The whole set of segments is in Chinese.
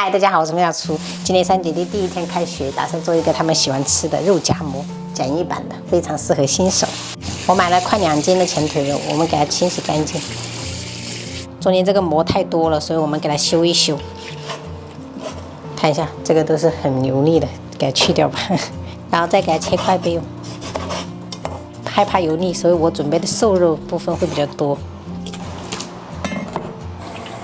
嗨，大家好，我是妙厨。今天3姐弟第一天开学，打算做一个他们喜欢吃的肉夹馍，简易版的，非常适合新手。我买了快2斤的前腿肉，我们给它清洗干净。中间这个膜太多了，所以我们给它修一修。看一下，这个都是很油腻的，给它去掉吧。然后再给它切块备用。害怕油腻，所以我准备的瘦肉部分会比较多。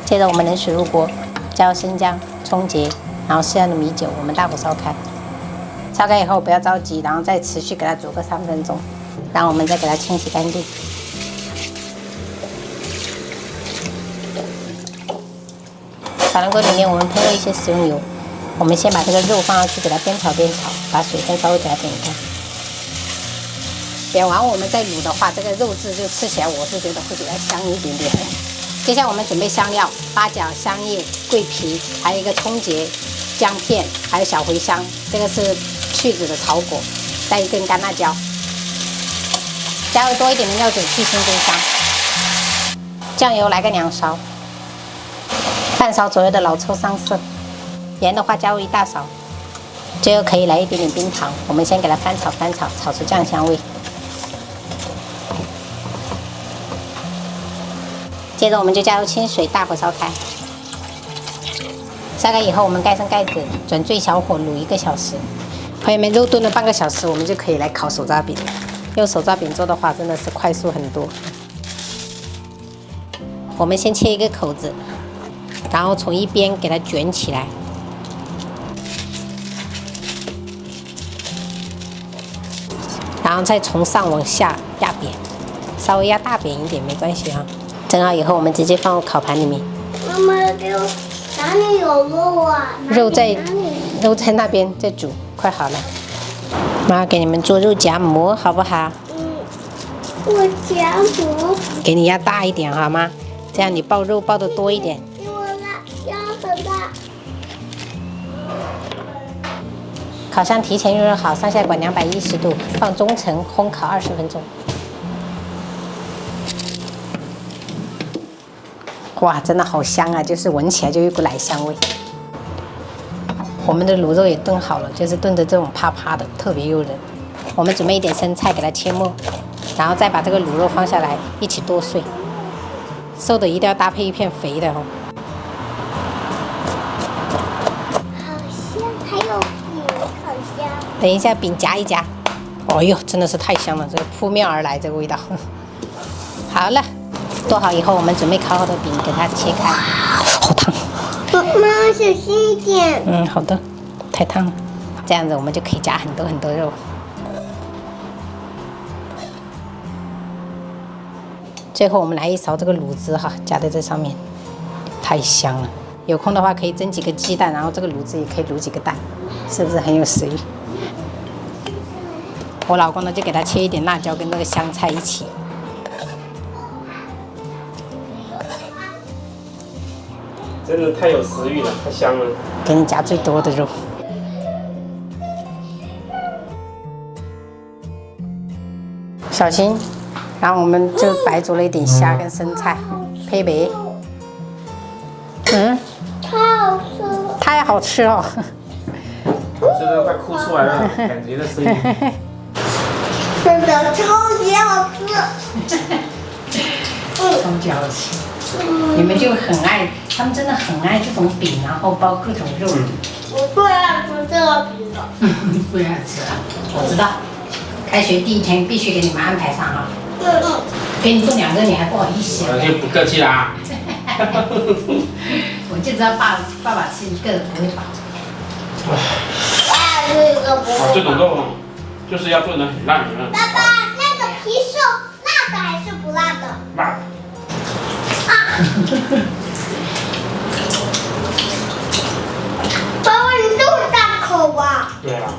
接着我们冷水入锅，加入生姜、葱节，然后适量的米酒，我们大火烧开。烧开以后不要着急，然后再持续给它煮个3分钟，然后我们再给它清洗干净。炒焖锅里面我们喷了一些食用油，我们先把这个肉放上去，给它边炒边炒，把水分稍微给它煸开。煸完我们再卤的话，这个肉质就吃起来我是觉得会比较香一点点。接下来我们准备香料：八角、香叶、桂皮，还有一个葱节、姜片，还有小茴香。这个是去籽的草果，再一根干辣椒。加入多一点的料酒去腥增香。酱油来个2勺，半勺左右的老抽上色。盐的话加入1大勺。最后可以来一点点冰糖，我们先给它翻炒，炒出酱香味。接着我们就加入清水，大火烧开。烧开以后，我们盖上盖子，转最小火卤1个小时。朋友们，肉炖了半个小时，我们就可以来烤手抓饼。用手抓饼做的话，真的是快速很多。我们先切一个口子，然后从一边给它卷起来，然后再从上往下压扁，稍微压大扁一点没关系啊。蒸好以后，我们直接放入烤盘里面。妈妈，给我哪里有肉啊？肉在那边在煮，快好了。妈给你们做肉夹馍，好不好？我夹馍。给你压大一点好吗？这样你爆肉爆得多一点。给我压很大。烤箱提前预热好，上下管210度，放中层烘烤20分钟。哇，真的好香啊！就是闻起来就有一股奶香味。我们的卤肉也炖好了，就是炖的这种啪啪的，特别诱人。我们准备一点生菜给它切末，然后再把这个卤肉放下来，一起剁碎。瘦的一定要搭配一片肥的哦。好香，还有饼，好香。等一下饼夹一夹。哦呦，真的是太香了，这个扑面而来这个味道。好了。剁好以后，我们准备烤好的饼给它切开。好烫！妈妈小心一点。好的，太烫了。这样子我们就可以夹很多肉。最后我们来一勺这个卤汁哈，加在这上面，太香了。有空的话可以蒸几个鸡蛋，然后这个卤汁也可以卤几个蛋，是不是很有食欲？我老公呢就给他切一点辣椒跟那个香菜一起。真的太有食欲了，太香了。给你夹最多的肉。小心，然后我们就白煮了一点虾跟生菜，配白。太好吃了。太好吃了。我真的快哭出来了，感觉的声音。真的超级好吃。超级好吃。你们就很爱，他们真的很爱这种饼，然后包各种肉。我最爱吃这个饼了。不爱吃了，我知道。开学第1天必须给你们安排上啊。给你做2个，你还不好意思。我就不客气啦。我就知道爸爸吃1个不会饱。我爱吃这个不会。这种肉就是要炖得很烂的。爸爸，那个皮是辣的还是不辣的？辣。爸爸，你这么大口啊？对啊，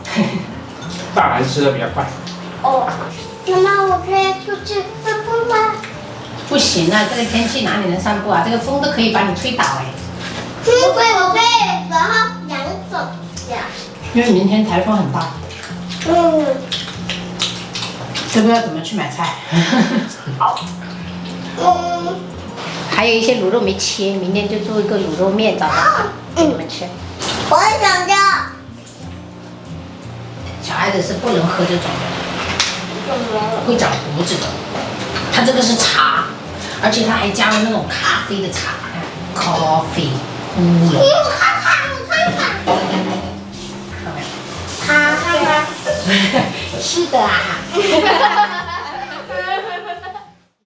大人吃的比较快。哦，妈妈，我可以出去散步吗？不行啊，这个天气哪里能散步啊？这个风都可以把你吹倒哎。我可以，然后两手这样。因为明天台风很大。知不知道怎么去买菜？好。还有一些卤肉没切，明天就做一个卤肉面，早上给你们吃。我也想要。小孩子是不能喝这种的，会长胡子的。它这个是茶，而且它还加了那种咖啡的茶，coffee，乌龙。他是的啊。